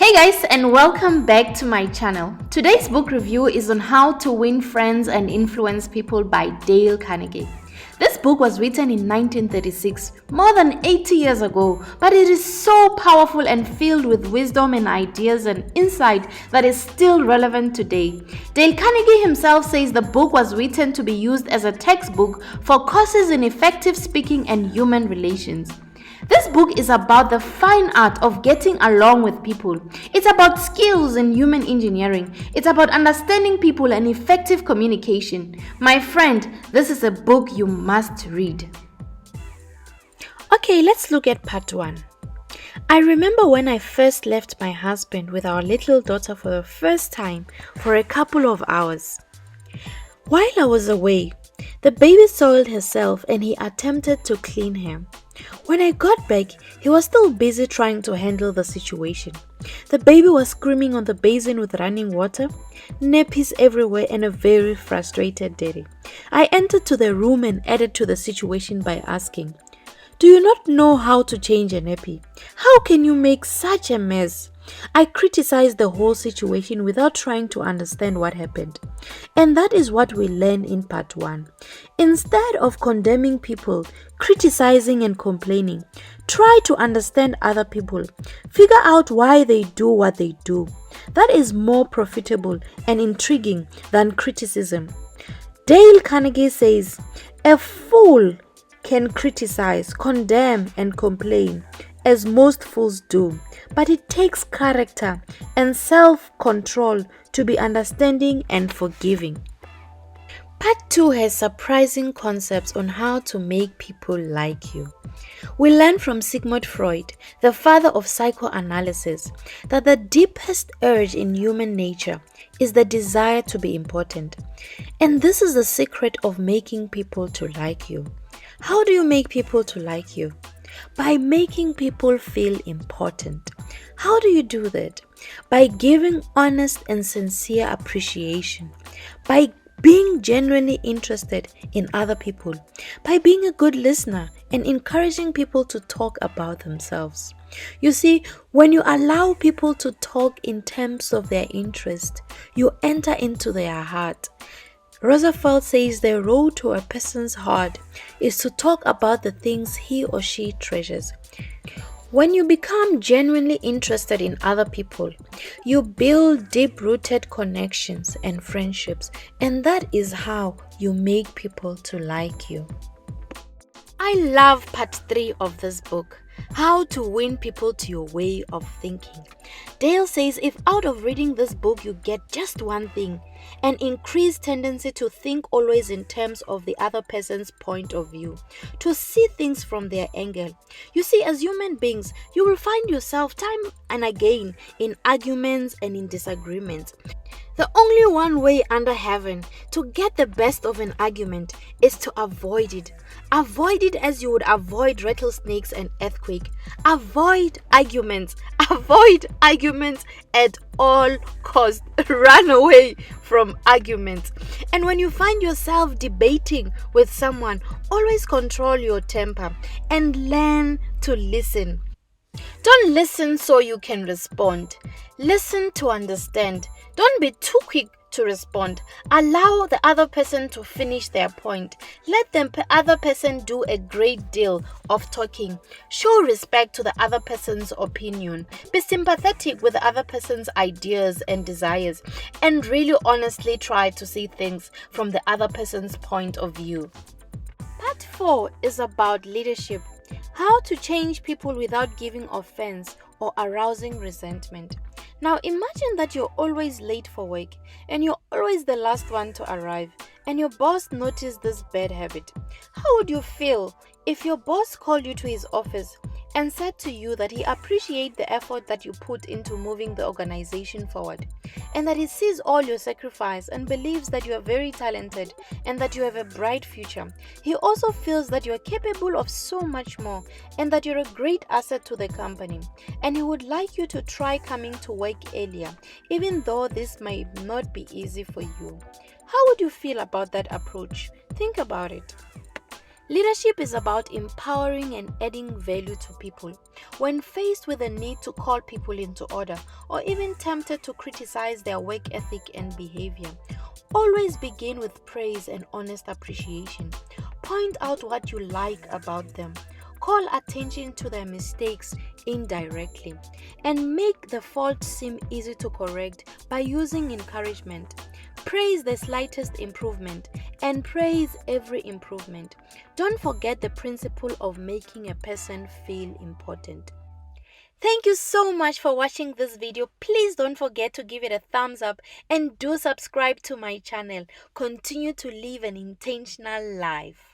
Hey guys, and welcome back to my channel. Today's book review is on How to Win Friends and Influence People by Dale Carnegie. This book was written in 1936, more than 80 years ago, but it is so powerful and filled with wisdom and ideas and insight that is still relevant today. Dale Carnegie himself says the book was written to be used as a textbook for courses in effective speaking and human relations. This book is about the fine art of getting along with people. It's about skills in human engineering. It's about understanding people and effective communication. My friend, this is a book you must read. Okay, let's look at part 1. I remember when I first left my husband with our little daughter for the first time for a couple of hours. While I was away, the baby soiled herself and he attempted to clean her. When I got back, he was still busy trying to handle the situation. The baby was screaming on the basin with running water, nappies everywhere, and a very frustrated daddy. I entered to the room and added to the situation by asking, "Do you not know how to change a nappy? How can you make such a mess?" I criticized the whole situation without trying to understand what happened. And that is what we learn in part 1. Instead of condemning people, criticizing and complaining, try to understand other people. Figure out why they do what they do. That is more profitable and intriguing than criticism. Dale Carnegie says, "A fool can criticize, condemn, and complain, as most fools do, but it takes character and self-control to be understanding and forgiving." Part 2 has surprising concepts on how to make people like you. We learn from Sigmund Freud, the father of psychoanalysis, that the deepest urge in human nature is the desire to be important. And this is the secret of making people to like you. How do you make people to like you? By making people feel important. How do you do that? By giving honest and sincere appreciation. By being genuinely interested in other people. By being a good listener and encouraging people to talk about themselves. You see, when you allow people to talk in terms of their interest, you enter into their heart. Roosevelt says the road to a person's heart is to talk about the things he or she treasures. When you become genuinely interested in other people, you build deep-rooted connections and friendships, and that is how you make people to like you. I love part 3 of this book, How to Win People to Your Way of Thinking. Dale says if out of reading this book you get just one thing, an increased tendency to think always in terms of the other person's point of view, to see things from their angle. You see, as human beings, you will find yourself time and again in arguments and in disagreements. The only one way under heaven to get the best of an argument is to avoid it. Avoid it as you would avoid rattlesnakes and earthquake. Avoid arguments. Avoid arguments at all costs. Run away from arguments. And when you find yourself debating with someone, always control your temper and learn to listen. Don't listen so you can respond. Listen to understand. Don't be too quick to respond. Allow the other person to finish their point. Let the other person do a great deal of talking. Show respect to the other person's opinion. Be sympathetic with the other person's ideas and desires. And really honestly try to see things from the other person's point of view. Part 4 is about leadership. How to change people without giving offense or arousing resentment. Now imagine that you're always late for work and you're always the last one to arrive, and your boss noticed this bad habit. How would you feel if your boss called you to his office and said to you that he appreciates the effort that you put into moving the organization forward, and that he sees all your sacrifice and believes that you are very talented and that you have a bright future? He also feels that you are capable of so much more and that you're a great asset to the company, and he would like you to try coming to work earlier, even though this might not be easy for you. How would you feel about that approach? Think about it. Leadership is about empowering and adding value to people. When faced with a need to call people into order or even tempted to criticize their work ethic and behavior, always begin with praise and honest appreciation. Point out what you like about them. Call attention to their mistakes indirectly and make the fault seem easy to correct by using encouragement. Praise the slightest improvement and praise every improvement. Don't forget the principle of making a person feel important. Thank you so much for watching this video. Please don't forget to give it a thumbs up and do subscribe to my channel. Continue to live an intentional life.